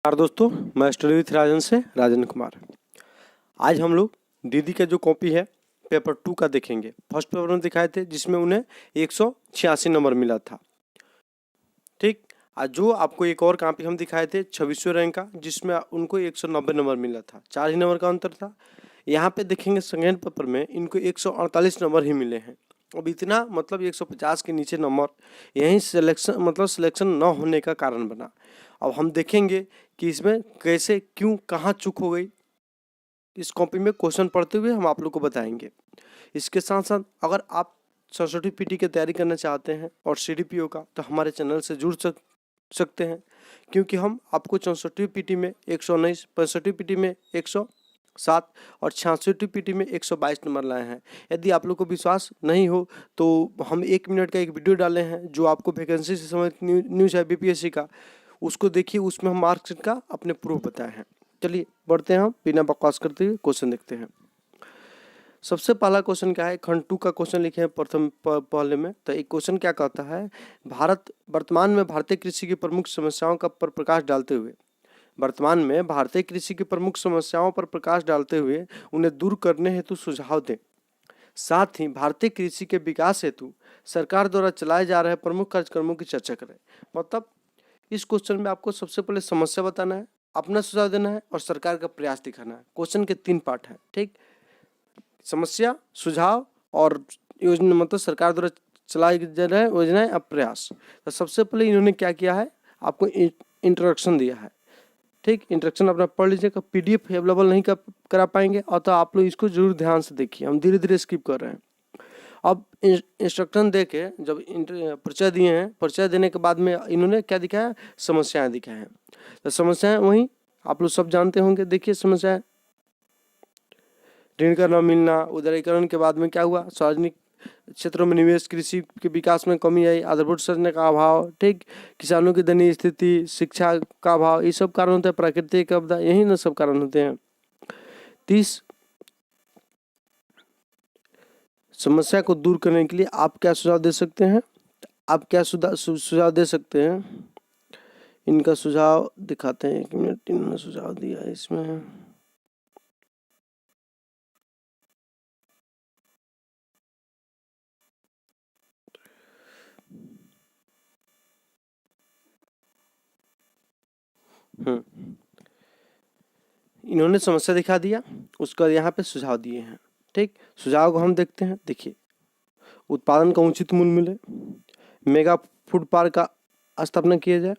नमस्कार दोस्तों, मैं स्टडी विथ राजन से राजन कुमार। आज हम लोग दीदी का जो कॉपी है पेपर 2 का देखेंगे। फर्स्ट पेपर में दिखाए थे जिसमें उन्हें 186 नंबर मिला था। ठीक, आज जो आपको एक और कॉपी हम दिखाए थे 26वें रैंक का, जिसमें उनको 190 नंबर मिला था। 4 ही नंबर का अंतर था। यहाँ पे देखेंगे सेकेंड पेपर में इनको 148 नंबर ही मिले हैं। अब इतना मतलब 150 के नीचे नंबर यहीं सिलेक्शन न होने का कारण बना। अब हम देखेंगे कि इसमें कैसे, क्यों, कहाँ चूक हो गई। इस कॉपी में क्वेश्चन पढ़ते हुए हम आप लोग को बताएंगे। इसके साथ साथ अगर आप सरस्वती पीटी की तैयारी करना चाहते हैं और सीडीपीओ का, तो हमारे चैनल से जुड़ सकते हैं, क्योंकि हम आपको 64 पीटी में 119, 65 पीटी में 107 और 66 पीटी में 122 नंबर लाए हैं। यदि आप लोग को विश्वास नहीं हो तो हम 1 मिनट का एक वीडियो डाले हैं जो आपको वैकेंसी से संबंधित न्यूज़ है बीपीएससी का, उसको देखिए। उसमें हम मार्क्स का अपने प्रूफ बताए हैं। चलिए बढ़ते हैं, हम बिना बकवास करते हुए क्वेश्चन देखते हैं। सबसे पहला क्वेश्चन क्या है, खंड 2 का क्वेश्चन लिखे हैं प्रथम पहले में। तो एक क्वेश्चन क्या कहता है, वर्तमान में भारतीय कृषि की प्रमुख समस्याओं का पर प्रकाश डालते हुए उन्हें दूर करने हेतु सुझाव दें। साथ ही भारतीय कृषि के विकास हेतु सरकार द्वारा चलाए जा रहे प्रमुख कार्यक्रमों की चर्चा करें। मतलब इस क्वेश्चन में आपको सबसे पहले समस्या बताना है, अपना सुझाव देना है और सरकार का प्रयास दिखाना है। क्वेश्चन के 3 पार्ट हैं। ठीक, समस्या, सुझाव और योजना, मतलब सरकार द्वारा चलाई जा रहे योजनाएं और प्रयास। तो सबसे पहले इन्होंने क्या किया है, आपको इंट्रोडक्शन दिया है। ठीक, इंट्रोडक्शन अपना पढ़ लीजिएगा। पीडीएफ अवेलेबल नहीं करा पाएंगे और तो आप लोग इसको जरूर ध्यान से देखिए, हम धीरे धीरे स्किप कर रहे हैं। अब इंस्ट्रक्शन दे के जब परिचय दिए हैं, परिचय देने के बाद में इन्होंने क्या दिखाया, समस्याएं दिखाए हैं। तो समस्याएं वही आप लोग सब जानते होंगे। देखिए समस्याएं, ऋण का न मिलना, उदारीकरण के बाद में क्या हुआ, सार्वजनिक क्षेत्रों में निवेश, कृषि के विकास में कमी आई, आधारभूत संरचना का अभाव, ठीक, किसानों की दयनीय स्थिति, शिक्षा का अभाव, ये सब कारण होते हैं। प्राकृतिक आपदा, यही ना सब कारण होते हैं। 30 समस्या को दूर करने के लिए आप क्या सुझाव दे सकते हैं, सुझाव दे सकते हैं। इनका सुझाव दिखाते हैं, 1 मिनट। इन्होंने सुझाव दिया है इसमें। इन्होंने समस्या दिखा दिया, उसका यहाँ पे सुझाव दिए हैं। ठीक, सुझाव को हम देखते हैं। देखिए, उत्पादन का उचित मूल्य मिले, मेगा फूड पार्क का स्थापना किया जाए,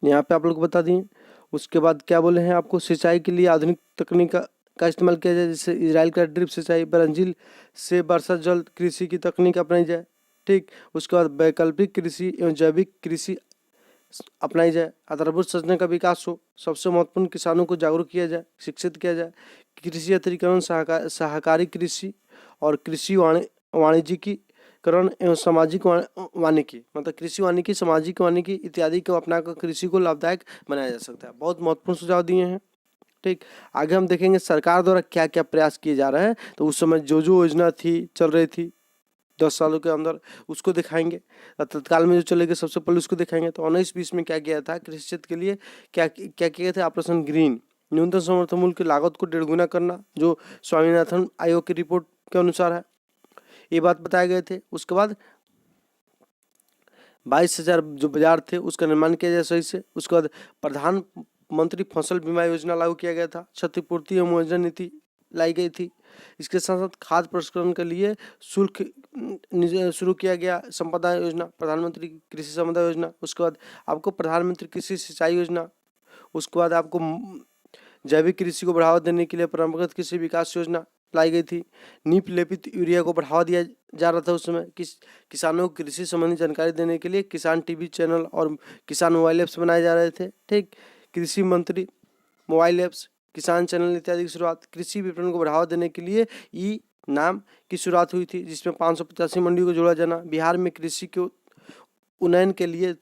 यहाँ पे आप लोग बता दिए। उसके बाद क्या बोले हैं आपको, सिंचाई के लिए आधुनिक तकनीक का इस्तेमाल किया जाए, जैसे इजराइल का ड्रिप सिंचाई, ब्राजील से वर्षा जल कृषि की तकनीक अपनाई जाए। ठीक, उसके बाद वैकल्पिक कृषि एवं जैविक कृषि अपनाई जाए, आधारभूत संरचना का विकास हो, सबसे महत्वपूर्ण किसानों को जागरूक किया जाए, शिक्षित किया जाए, कृषि यंत्रीकरण, सहकारी कृषि और कृषि वाणिज्यिकीकरण एवं सामाजिक वानिकी, मतलब कृषि वानिकी, सामाजिक वानिकी इत्यादि को अपनाकर कृषि को लाभदायक बनाया जा सकता है। बहुत महत्वपूर्ण सुझाव दिए हैं। ठीक, आगे हम देखेंगे सरकार द्वारा क्या क्या प्रयास किए जा रहे हैं। तो उस समय जो योजना थी, चल रही थी 10 सालों के अंदर, उसको दिखाएंगे। तत्काल में जो चलेगी सबसे पहले उसको दिखाएंगे। तो 19-20 में क्या किया था, कृषि क्षेत्र के लिए क्या किए थे, ऑपरेशन ग्रीन, न्यूनतम समर्थन मूल्य की लागत को 1.5 गुना करना, जो स्वामीनाथन आयोग की रिपोर्ट के अनुसार है, ये बात बताए गए थे। उसके बाद 22,000 जो बाजार थे उसका निर्माण किया जाए सही से। उसके बाद प्रधानमंत्री फसल बीमा योजना लागू किया गया था, क्षतिपूर्ति एवं मुआवजा नीति लाई गई थी। इसके साथ साथ खाद्य प्रसंस्करण के लिए शुल्क शुरू किया गया, संपदा योजना, प्रधानमंत्री कृषि संपदा योजना। उसके बाद आपको प्रधानमंत्री कृषि सिंचाई योजना। उसके बाद आपको जैविक कृषि को बढ़ावा देने के लिए परंपरागत कृषि विकास योजना लाई गई थी। नीप लेपित यूरिया को बढ़ावा दिया जा रहा था उस समय। किसानों को कृषि संबंधी जानकारी देने के लिए किसान टीवी चैनल और किसान मोबाइल ऐप्स बनाए जा रहे थे। ठीक, कृषि मंत्री मोबाइल ऐप्स, किसान चैनल इत्यादि की शुरुआत। कृषि विपणन को बढ़ावा देने के लिए ई नाम की शुरुआत हुई थी, जिसमें 585 मंडियों को जोड़ा जाना। बिहार में कृषि के उन्नयन के लिए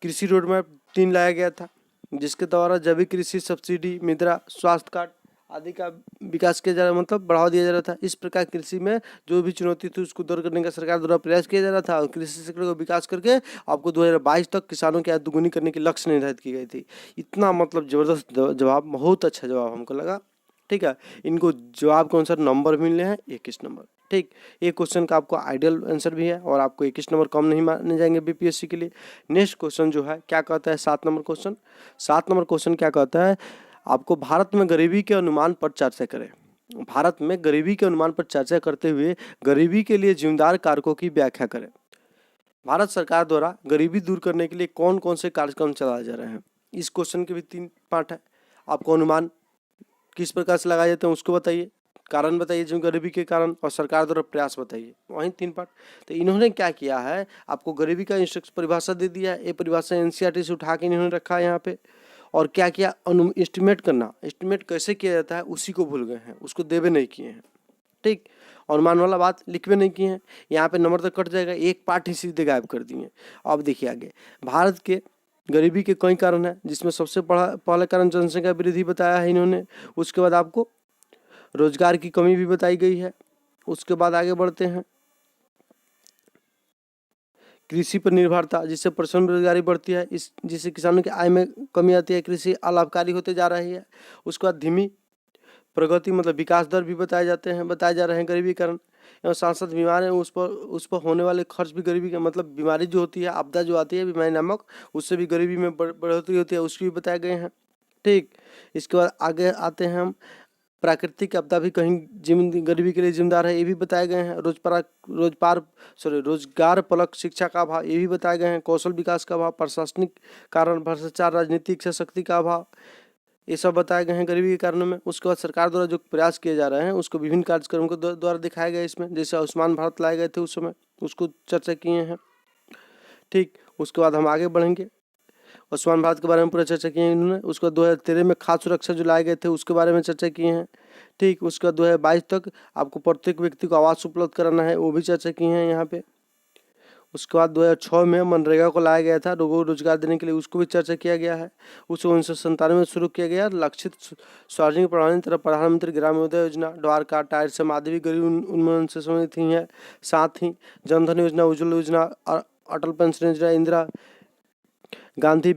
कृषि रोड मैप 3 लाया गया था, जिसके द्वारा जैविक कृषि सब्सिडी, मृदा स्वास्थ्य कार्ड आदि का विकास किया जा रहा, मतलब बढ़ावा दिया जा रहा था। इस प्रकार कृषि में जो भी चुनौती थी उसको दूर करने का सरकार द्वारा प्रयास किया जा रहा था और कृषि सेक्टर को विकास करके आपको 2022 तक किसानों की आय दोगुनी करने की लक्ष्य निर्धारित की गई थी। इतना मतलब ज़बरदस्त जवाब, बहुत अच्छा जवाब हमको लगा। ठीक है, इनको जवाब के अनुसार नंबर मिलने हैं 21 नंबर। ठीक, एक क्वेश्चन का आपको आइडियल आंसर भी है और आपको 21 नंबर कम नहीं माने जाएंगे बीपीएससी के लिए। नेक्स्ट क्वेश्चन जो है क्या कहता है, 7 नंबर क्वेश्चन। 7 नंबर क्वेश्चन क्या कहता है, आपको भारत में गरीबी के अनुमान पर चर्चा करें। भारत में गरीबी के अनुमान पर चर्चा करते हुए गरीबी के लिए जिम्मेदार कारकों की व्याख्या करें। भारत सरकार द्वारा गरीबी दूर करने के लिए कौन कौन से कार्यक्रम चलाए जा रहे हैं। इस क्वेश्चन के भी 3 पार्ट है। आपको अनुमान किस प्रकार से लगाए जाते हैं उसको बताइए, कारण बताइए जो गरीबी के कारण, और सरकार द्वारा प्रयास बताइए। वहीं 3 पार्ट। तो इन्होंने क्या किया है, आपको गरीबी का इंस्ट्रक्शन परिभाषा दे दिया है। ये परिभाषा एनसीईआरटी से उठा के इन्होंने रखा है यहाँ पे। और क्या किया, एस्टिमेट करना, एस्टिमेट कैसे किया जाता है उसी को भूल गए हैं, उसको देवे नहीं किए हैं। ठीक, अनुमान वाला बात लिखवे नहीं किए हैं। यहाँ पे नंबर तो कट जाएगा, एक पार्ट ही सीधे गायब कर दिए। अब देखिए आगे, भारत के गरीबी के कई कारण हैं, जिसमें सबसे पहला कारण जनसंख्या वृद्धि बताया है इन्होंने। उसके बाद आपको रोजगार की कमी भी बताई गई है। उसके बाद आगे बढ़ते हैं, कृषि पर निर्भरता, जिससे परसेंट बेरोजगारी बढ़ती है, जिससे किसानों की आय में कमी आती है, कृषि अलाभकारी होते जा रही है। उसके बाद धीमी प्रगति मतलब विकास दर भी बताए जा रहे हैं गरीबी के कारण। एवं साथ साथ बीमार है उस पर होने वाले खर्च भी गरीबी का मतलब बीमारी जो होती है, आपदा जो आती है बीमारी नामक, उससे भी गरीबी में बढ़ोतरी होती है, उसकी भी बताए गए हैं। ठीक, इसके बाद आगे आते हैं हम, प्राकृतिक आपदा भी कहीं गरीबी के लिए जिम्मेदार है, ये भी बताए गए हैं। रोजगार परक शिक्षा का अभाव, ये भी बताए गए हैं। कौशल विकास का अभाव, प्रशासनिक कारण, भ्रष्टाचार, राजनीतिक इच्छा शक्ति का अभाव, ये सब बताए गए हैं गरीबी के कारणों में। उसके बाद सरकार द्वारा जो प्रयास किए जा रहे हैं उसको विभिन्न कार्यक्रमों के द्वारा दिखाया गया इसमें, जैसे आयुष्मान भारत लाए गए थे उस समय, उसको चर्चा किए हैं। ठीक, उसके बाद हम आगे बढ़ेंगे, आयुष्मान भारत के बारे में पूरा चर्चा किए हैं इन्होंने। उसके बाद 2013 में खाद्य सुरक्षा जो लाए गए थे उसके बारे में चर्चा किए हैं। ठीक, उसके बाद 2022 तक आपको प्रत्येक व्यक्ति को आवास उपलब्ध कराना है, वो भी चर्चा की है यहाँ पे। उसके बाद 2006 में मनरेगा को लाया गया था लोगों को रोजगार देने के लिए, उसको भी चर्चा किया गया है। उसको 1997 में शुरू किया गया लक्षित सार्वजनिक प्रणाली तरह प्रधानमंत्री ग्रामोदय योजना, द्वारका टायर से माधवी गरीब उन्मूलन से संबंधित ही है। साथ ही जनधन योजना, उज्ज्वल योजना, अटल पेंशन योजना, इंदिरा गांधी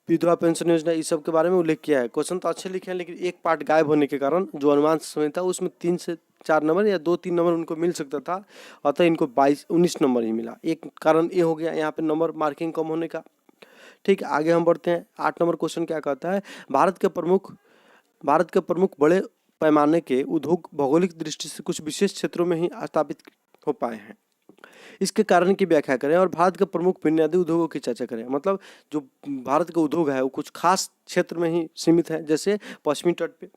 विधवा पेंशन योजना, इस सब के बारे में उल्लेख किया है। क्वेश्चन तो अच्छे लिखे हैं, लेकिन एक पार्ट गायब होने के कारण जो अनुमान समय था उसमें 3 से 4 नंबर या 2-3 नंबर उनको मिल सकता था, अतः इनको 19 नंबर ही मिला। एक कारण ये हो गया यहाँ पे नंबर मार्किंग कम होने का। ठीक, आगे हम बढ़ते हैं। 8 नंबर क्वेश्चन क्या कहता है, भारत के प्रमुख बड़े पैमाने के उद्योग भौगोलिक दृष्टि से कुछ विशेष क्षेत्रों में ही स्थापित हो पाए हैं, इसके कारण की व्याख्या करें और भारत के प्रमुख बुनियादी उद्योगों की चर्चा करें। मतलब जो भारत का उद्योग है वो कुछ खास क्षेत्र में ही सीमित है, जैसे पश्चिमी तट पे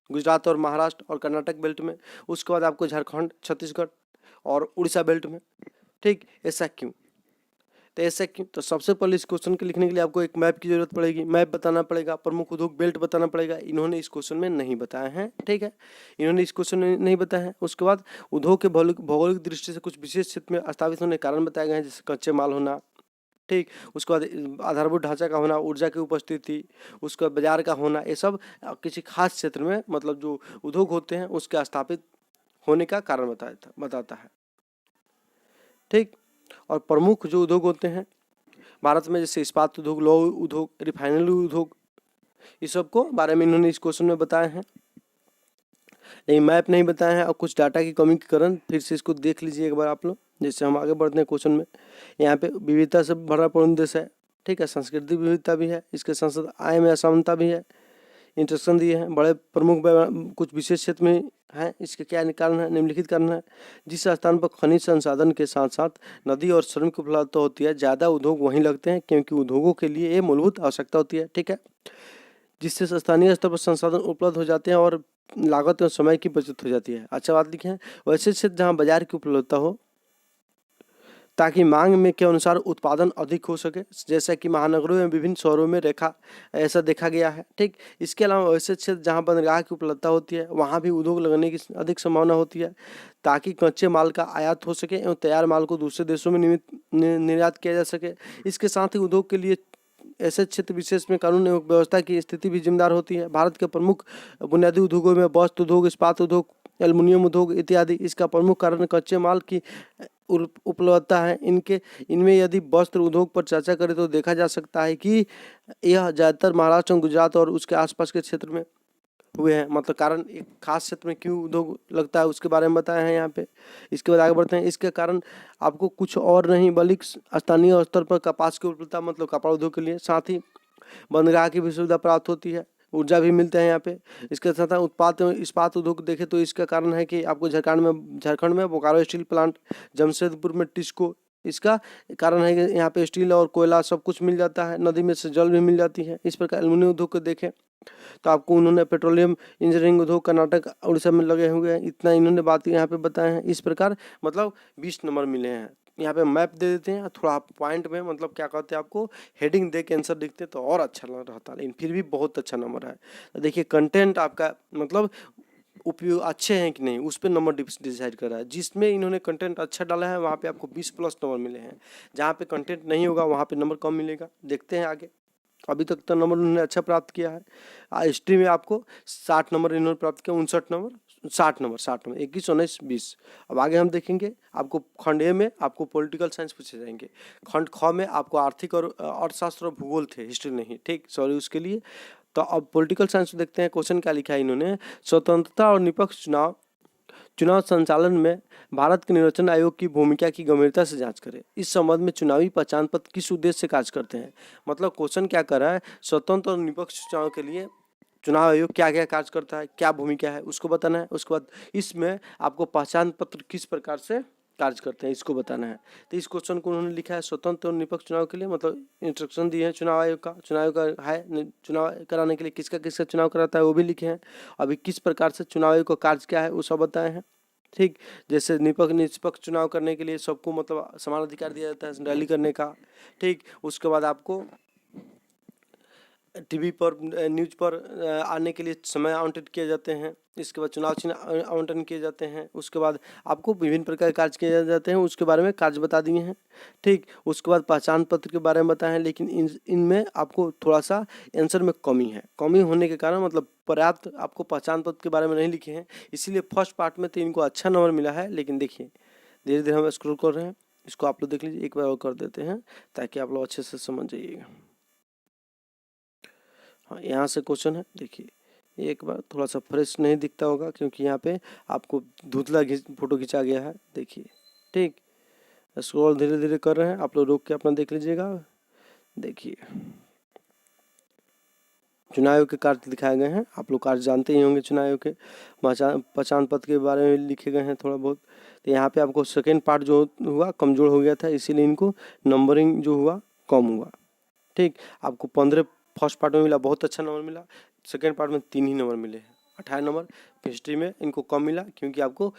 गुजरात और महाराष्ट्र और कर्नाटक बेल्ट में, उसके बाद आपको झारखंड, छत्तीसगढ़ और उड़ीसा बेल्ट में। ठीक, ऐसा क्यों, तो ऐसा क्यों, तो सबसे पहले इस क्वेश्चन के लिखने के लिए आपको एक मैप की जरूरत पड़ेगी, मैप बताना पड़ेगा, प्रमुख उद्योग बेल्ट बताना पड़ेगा। इन्होंने इस क्वेश्चन में नहीं बताया है। ठीक है, इन्होंने इस क्वेश्चन में नहीं बताया है। उसके बाद उद्योग के भौगोलिक दृष्टि से कुछ विशेष क्षेत्र में स्थापित होने के कारण बताए गए हैं, जैसे कच्चे माल होना। ठीक, उसके बाद आधारभूत ढांचा का होना, ऊर्जा की उपस्थिति, उसका बाजार का होना, ये सब किसी खास क्षेत्र में मतलब जो उद्योग होते हैं उसके स्थापित होने का कारण बताता है। ठीक, और प्रमुख जो उद्योग होते हैं भारत में, जैसे इस्पात उद्योग, लौह उद्योग, रिफाइनरी उद्योग, इस सब को बारे में इन्होंने इस क्वेश्चन में बताए हैं, लेकिन मैप नहीं बताया है। और कुछ डाटा की कमी के कारण फिर से इसको देख लीजिए एक बार आप लोग। जैसे हम आगे बढ़ते हैं क्वेश्चन में, यहाँ पे विविधता से भरा पूर्ण देश है। ठीक है, सांस्कृतिक विविधता भी है, इसके साथ साथ आय में असमानता भी है। इंस्ट्रक्शन दिए हैं, बड़े प्रमुख कुछ विशेष क्षेत्र में हैं, इसके क्या कारण है, निम्नलिखित कारण है। जिस स्थान पर खनिज संसाधन के साथ साथ नदी और श्रम की उपलब्धता होती है, ज़्यादा उद्योग वहीं लगते हैं, क्योंकि उद्योगों के लिए ये मूलभूत आवश्यकता होती है। ठीक है, जिससे स्थानीय स्तर पर संसाधन उपलब्ध हो जाते हैं और लागत और समय की बचत हो जाती है। अच्छा बात लिखे हैं, वैसे क्षेत्र जहाँ बाजार की उपलब्धता हो, ताकि मांग में के अनुसार उत्पादन अधिक हो सके, जैसा कि महानगरों में विभिन्न शहरों में ऐसा देखा गया है। ठीक, इसके अलावा वैसे क्षेत्र जहां बंदरगाह की उपलब्धता होती है वहां भी उद्योग लगने की अधिक संभावना होती है, ताकि कच्चे माल का आयात हो सके एवं तैयार माल को दूसरे देशों में निर्यात किया जा सके। इसके साथ ही उद्योग के लिए ऐसे क्षेत्र विशेष में कानून एवं व्यवस्था की स्थिति भी जिम्मेदार होती है। भारत के प्रमुख बुनियादी उद्योगों में वस्त्र उद्योग, इस्पात उद्योग, एल्युमिनियम उद्योग इत्यादि। इसका प्रमुख कारण कच्चे माल की उपलब्धता है। इनमें यदि वस्त्र उद्योग पर चर्चा करें तो देखा जा सकता है कि यह ज़्यादातर महाराष्ट्र, गुजरात और उसके आसपास के क्षेत्र में हुए हैं। मतलब कारण एक खास क्षेत्र में क्यों उद्योग लगता है उसके बारे में बताया है यहाँ पे। इसके बाद आगे बढ़ते हैं। इसके कारण आपको कुछ और नहीं बल्कि स्थानीय स्तर पर कपास की उपलब्धता, मतलब कपड़ा उद्योग के लिए, साथ ही बंदरगाह की भी सुविधा प्राप्त होती है, ऊर्जा भी मिलता है यहाँ पे। इसके साथ उत्पाद इस्पात उद्योग देखें तो इसका कारण है कि आपको झारखंड में बोकारो स्टील प्लांट, जमशेदपुर में टिस्को, इसका कारण है कि यहाँ पे स्टील और कोयला सब कुछ मिल जाता है, नदी में से जल भी मिल जाती है। इस प्रकार एल्युमिनियम उद्योग को देखें तो आपको उन्होंने पेट्रोलियम इंजीनियरिंग उद्योग कर्नाटक उड़ीसा में लगे हुए हैं, इतना इन्होंने बात यहाँ पे बताए हैं। इस प्रकार मतलब 20 नंबर मिले हैं। यहाँ पे मैप दे देते हैं थोड़ा पॉइंट में, मतलब क्या कहते हैं आपको हेडिंग दे के आंसर दिखते तो और अच्छा लग रहता, लेकिन फिर भी बहुत अच्छा नंबर है। तो देखिए कंटेंट आपका मतलब उपयोग अच्छे हैं कि नहीं उस पर नंबर डिसाइड कर रहा है। जिसमें इन्होंने कंटेंट अच्छा डाला है वहाँ पे आपको 20+ नंबर मिले हैं, जहाँ पे कंटेंट नहीं होगा वहाँ पे नंबर कम मिलेगा। देखते हैं आगे। अभी तक तो नंबर उन्होंने अच्छा प्राप्त किया है। हिस्ट्री में आपको 60 नंबर इन्होंने प्राप्त किया, 59 नंबर, 60 नंबर, 21, 19, 20। अब आगे हम देखेंगे आपको खंड ए में आपको पॉलिटिकल साइंस पूछे जाएंगे, खंड ख में आपको आर्थिक और अर्थशास्त्र और भूगोल थे, हिस्ट्री नहीं, ठीक, सॉरी उसके लिए। तो अब पॉलिटिकल साइंस देखते हैं क्वेश्चन क्या लिखा है इन्होंने। स्वतंत्रता और निष्पक्ष चुनाव संचालन में भारत के निर्वाचन आयोग की भूमिका की गंभीरता से जांच करें। इस संबंध में चुनावी पहचान पत्र किस उद्देश्य से कार्य करते हैं। मतलब क्वेश्चन क्या कर रहा है, स्वतंत्र और निष्पक्ष चुनाव के लिए चुनाव आयोग क्या क्या कार्य करता है, क्या भूमिका है, उसको बताना है। उसके बाद इसमें आपको पहचान पत्र किस प्रकार से कार्य करते हैं इसको बताना है। तो इस क्वेश्चन को उन्होंने लिखा है स्वतंत्र और निष्पक्ष चुनाव के लिए, मतलब इंस्ट्रक्शन दिए हैं चुनाव आयोग का है, चुनाव कराने के लिए किसका किसका चुनाव कराता है वो भी लिखे हैं। अभी किस प्रकार से चुनाव आयोग का कार्य क्या है वो सब बताए हैं, ठीक। जैसे निष्पक्ष चुनाव करने के लिए सबको मतलब समान अधिकार दिया जाता है रैली करने का, ठीक। उसके बाद आपको टीवी पर न्यूज पर आने के लिए समय आवंटित किए जाते हैं। इसके बाद चुनाव चिन्ह आवंटन किए जाते हैं। उसके बाद आपको विभिन्न प्रकार के कार्य किए जाते हैं, उसके बारे में कार्य बता दिए हैं, ठीक। उसके बाद पहचान पत्र के बारे में बताए हैं, लेकिन इनमें आपको थोड़ा सा आंसर में कमी है। कमी होने के कारण मतलब पर्याप्त आपको पहचान पत्र के बारे में नहीं लिखे हैं, इसीलिए फर्स्ट पार्ट में तो इनको अच्छा नंबर मिला है। लेकिन देखिए धीरे धीरे हम स्क्रॉल कर रहे हैं, इसको आप लोग देख लीजिए, एक बार और कर देते हैं ताकि आप लोग अच्छे से समझ जाइएगा। हाँ, यहाँ से क्वेश्चन है, देखिए एक बार थोड़ा सा फ्रेश नहीं दिखता होगा क्योंकि यहाँ पे आपको धुंधला फोटो खींचा गया है, देखिए, ठीक। स्क्रॉल धीरे धीरे कर रहे हैं, आप लोग रोक के अपना देख लीजिएगा। देखिए चुनाव आयोग के कार्य दिखाए गए हैं, आप लोग कार्य जानते ही होंगे। चुनाव आयोग के पहचान पत्र के बारे में लिखे गए हैं थोड़ा बहुत। तो यहाँ पे आपको सेकेंड पार्ट जो हुआ कमजोर हो गया था, इसीलिए इनको नंबरिंग जो हुआ कम हुआ, ठीक। आपको 15 फर्स्ट पार्ट में मिला, बहुत अच्छा नंबर मिला। सेकेंड पार्ट में 3 ही नंबर मिले हैं, 18 नंबर। हिस्ट्री में इनको कम मिला क्योंकि आपको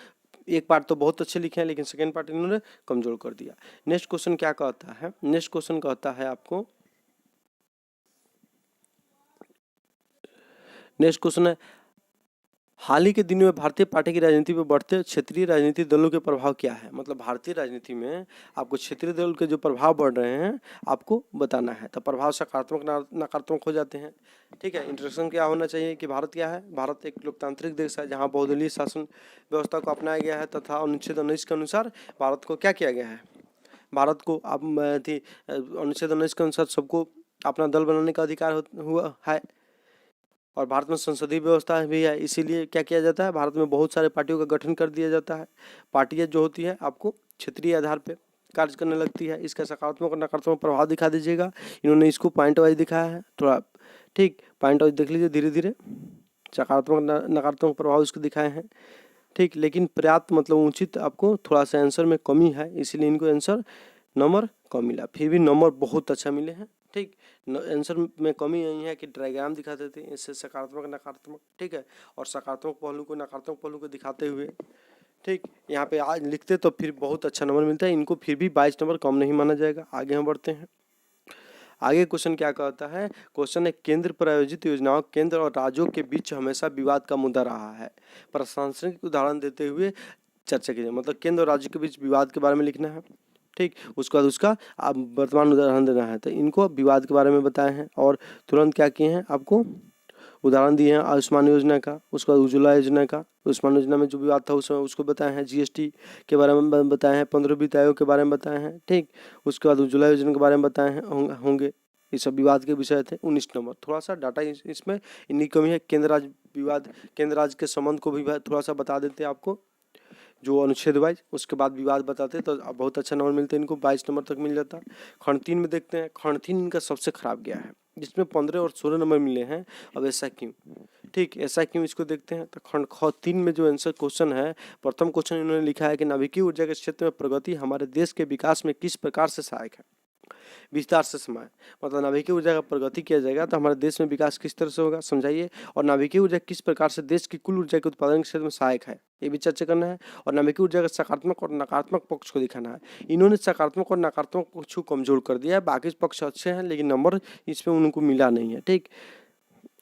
एक पार्ट तो बहुत अच्छे लिखे हैं, लेकिन सेकेंड पार्ट इन्होंने कमजोर कर दिया। नेक्स्ट क्वेश्चन क्या कहता है, नेक्स्ट क्वेश्चन कहता है आपको, नेक्स्ट क्वेश्चन है हाल ही के दिनों में भारतीय पार्टी की राजनीति पर बढ़ते क्षेत्रीय राजनीतिक दलों के प्रभाव क्या है। मतलब भारतीय राजनीति में आपको क्षेत्रीय दल के जो प्रभाव बढ़ रहे हैं आपको बताना है। तो प्रभाव सकारात्मक नकारात्मक हो जाते हैं, ठीक है। इंट्रोडक्शन क्या होना चाहिए कि भारत क्या है। भारत एक लोकतांत्रिक देश है जहाँ बहुदलीय शासन व्यवस्था को अपनाया गया है तथा अनुच्छेद 19 के अनुसार भारत को क्या किया गया है, भारत को अब अनुच्छेद 19 के अनुसार सबको अपना दल बनाने का अधिकार हुआ है। और भारत में संसदीय व्यवस्था भी है, इसीलिए क्या किया जाता है, भारत में बहुत सारे पार्टियों का गठन कर दिया जाता है। पार्टियां जो होती है आपको क्षेत्रीय आधार पे कार्य करने लगती है। इसका सकारात्मक और नकारात्मक प्रभाव दिखा दीजिएगा। इन्होंने इसको पॉइंट वाइज दिखाया है थोड़ा, ठीक। पॉइंट वाइज देख लीजिए धीरे धीरे, सकारात्मक नकारात्मक प्रभाव इसको दिखाए हैं, ठीक। लेकिन पर्याप्त मतलब उचित आपको थोड़ा सा आंसर में कमी है, इसीलिए इनको आंसर नंबर कम मिला। फिर भी नंबर बहुत अच्छा मिले हैं, ठीक। आंसर में कमी यही है कि डायग्राम दिखाते थे, इससे सकारात्मक नकारात्मक, ठीक है, और सकारात्मक पहलू को नकारात्मक पहलू को दिखाते हुए, ठीक। यहाँ पे आज लिखते तो फिर बहुत अच्छा नंबर मिलता है। इनको फिर भी 22 नंबर कम नहीं माना जाएगा। आगे हम बढ़ते हैं। आगे क्वेश्चन क्या कहता है, क्वेश्चन है केंद्र प्रायोजित योजनाओं केंद्र और राज्यों के बीच हमेशा विवाद का मुद्दा रहा है। प्रासंगिक उदाहरण देते हुए चर्चा कीजिए। मतलब केंद्र और राज्य के बीच विवाद के बारे में लिखना है। ठीक। उसके बाद उसका आप वर्तमान उदाहरण देना है, तो इनको विवाद के बारे में बताए हैं और तुरंत क्या किए हैं, आपको उदाहरण दिए हैं आयुष्मान योजना का, उसके बाद उज्ज्वला योजना का। आयुष्मान योजना में जो विवाद था उसमें उसको बताए हैं, जीएसटी के बारे में बताए हैं, 15 वित्त आयोग के बारे में बताए हैं, ठीक। उसके बाद उज्ज्वला योजना के बारे में बताए हैं होंगे। ये सब विवाद के विषय थे। 19 नंबर थोड़ा सा डाटा इसमें इन्हीं कमी है। केंद्र राज्य विवाद, केंद्र राज्य के संबंध को भी थोड़ा सा बता देते हैं आपको, जो अनुच्छेद वाइज, उसके बाद विवाद बताते तो बहुत अच्छा नंबर मिलते हैं इनको, 22 नंबर तक मिल जाता। खंड 3 में देखते हैं, खंड 3 इनका सबसे खराब गया है, जिसमें 15 और 16 नंबर मिले हैं। अब ऐसा क्यों, ठीक, ऐसा क्यों, इसको देखते हैं। तो खंड ख 3 में जो आंसर क्वेश्चन है, प्रथम क्वेश्चन इन्होंने लिखा है कि नाभिकीय ऊर्जा के क्षेत्र में प्रगति हमारे देश के विकास में किस प्रकार से सहायक है। विस्तार से समय, मतलब नाभिकीय ऊर्जा का प्रगति किया जाएगा तो हमारे देश में विकास किस तरह से होगा, समझाइए। और नाभिकीय ऊर्जा किस प्रकार से देश की कुल ऊर्जा के उत्पादन के क्षेत्र में सहायक है, ये भी चर्चा करना है। और नाभिकीय ऊर्जा का सकारात्मक और नकारात्मक पक्ष को दिखाना है। इन्होंने सकारात्मक और नकारात्मक पक्ष को कमजोर कर दिया है, बाकी पक्ष अच्छे हैं लेकिन नंबर इसमें उनको मिला नहीं है, ठीक।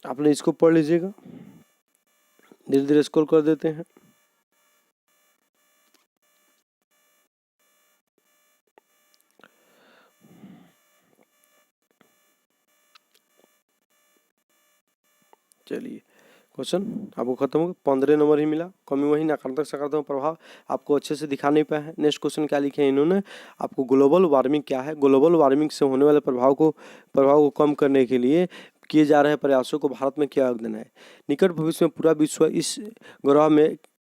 आप लोग इसको पढ़ लीजिएगा, धीरे धीरे स्क्रॉल कर देते हैं। चलिए, क्वेश्चन आपको खत्म हो गया, 15 नंबर ही मिला, कमी वही, नकारात्मक सकारात्मक प्रभाव आपको अच्छे से दिखा नहीं पाया है। नेक्स्ट क्वेश्चन क्या लिखे हैं इन्होंने, आपको ग्लोबल वार्मिंग क्या है, ग्लोबल वार्मिंग से होने वाले प्रभाव को कम करने के लिए किए जा रहे प्रयासों को भारत में क्या योगदान है। निकट भविष्य में पूरा विश्व इस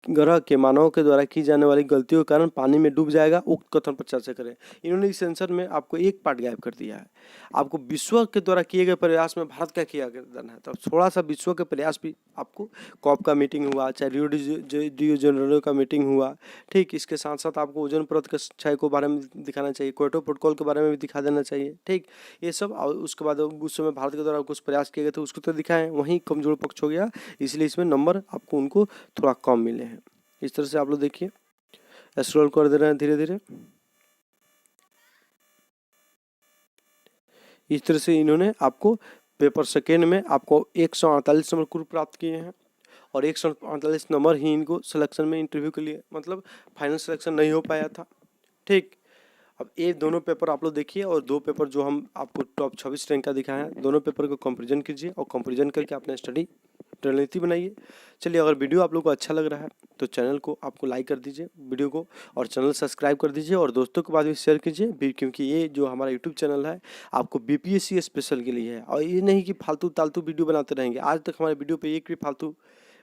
ग्रह के मानव के द्वारा की जाने वाली गलतियों के कारण पानी में डूब जाएगा, उक्त कथन पर चर्चा करें। इन्होंने इस आंसर में आपको एक पार्ट गायब कर दिया है, आपको विश्व के द्वारा किए गए प्रयास में भारत का किया योगदान है। तो थोड़ा सा विश्व के प्रयास भी आपको, कॉप का मीटिंग हुआ, चाहे रियो डी जेनेरो का मीटिंग हुआ, ठीक। इसके साथ साथ आपको ओजोन परत के क्षय के बारे में दिखाना चाहिए, क्योटो प्रोटोकॉल के बारे में भी दिखा देना चाहिए, ठीक। ये सब, और उसके बाद उस समय भारत के द्वारा कुछ प्रयास किए गए थे उसको तो दिखाएं, वहीं कमजोर पक्ष हो गया, इसलिए इसमें नंबर आपको उनको थोड़ा कम मिले हैं। इस तरह से आप लोग देखिए, स्क्रॉल कर दे रहे हैं धीरे धीरे। इस तरह से इन्होंने आपको पेपर सेकेंड में आपको 148 नंबर कुल प्राप्त किए हैं और 148 नंबर ही इनको सिलेक्शन में इंटरव्यू के लिए, मतलब फाइनल सिलेक्शन नहीं हो पाया था, ठीक। अब ये दोनों पेपर आप लोग देखिए और दो पेपर जो हम आपको टॉप 26 रैंक का दिखाए हैं, दोनों पेपर को कंपैरिजन कीजिए और कंपैरिजन करके अपना स्टडी रणनीति बनाइए। चलिए, अगर वीडियो आप लोग को अच्छा लग रहा है तो चैनल को आपको लाइक कर दीजिए वीडियो को, और चैनल सब्सक्राइब कर दीजिए और दोस्तों के पास भी शेयर कीजिए, क्योंकि ये जो हमारा यूट्यूब चैनल है आपको बीपीएससी स्पेशल के लिए है, और ये नहीं कि फालतू तालतू वीडियो बनाते रहेंगे। आज तक हमारे वीडियो पे एक भी फालतू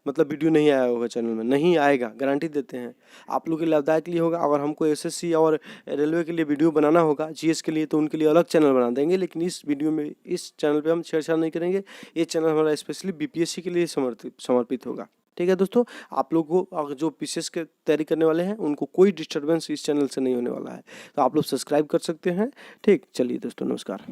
मतलब वीडियो नहीं आया होगा चैनल में, नहीं आएगा, गारंटी देते हैं। आप लोग के लाभदायक लिए होगा। अगर हमको एसएससी और रेलवे के लिए वीडियो बनाना होगा, जीएस के लिए, तो उनके लिए अलग चैनल बना देंगे, लेकिन इस वीडियो में, इस चैनल पे हम छेड़छाड़ नहीं करेंगे। ये चैनल हमारा स्पेशली बीपीएससी के लिए समर्पित होगा, ठीक है दोस्तों। आप लोग को जो पीसीएस के तैयारी करने वाले हैं उनको कोई डिस्टर्बेंस इस चैनल से नहीं होने वाला है, तो आप लोग सब्सक्राइब कर सकते हैं, ठीक। चलिए दोस्तों, नमस्कार।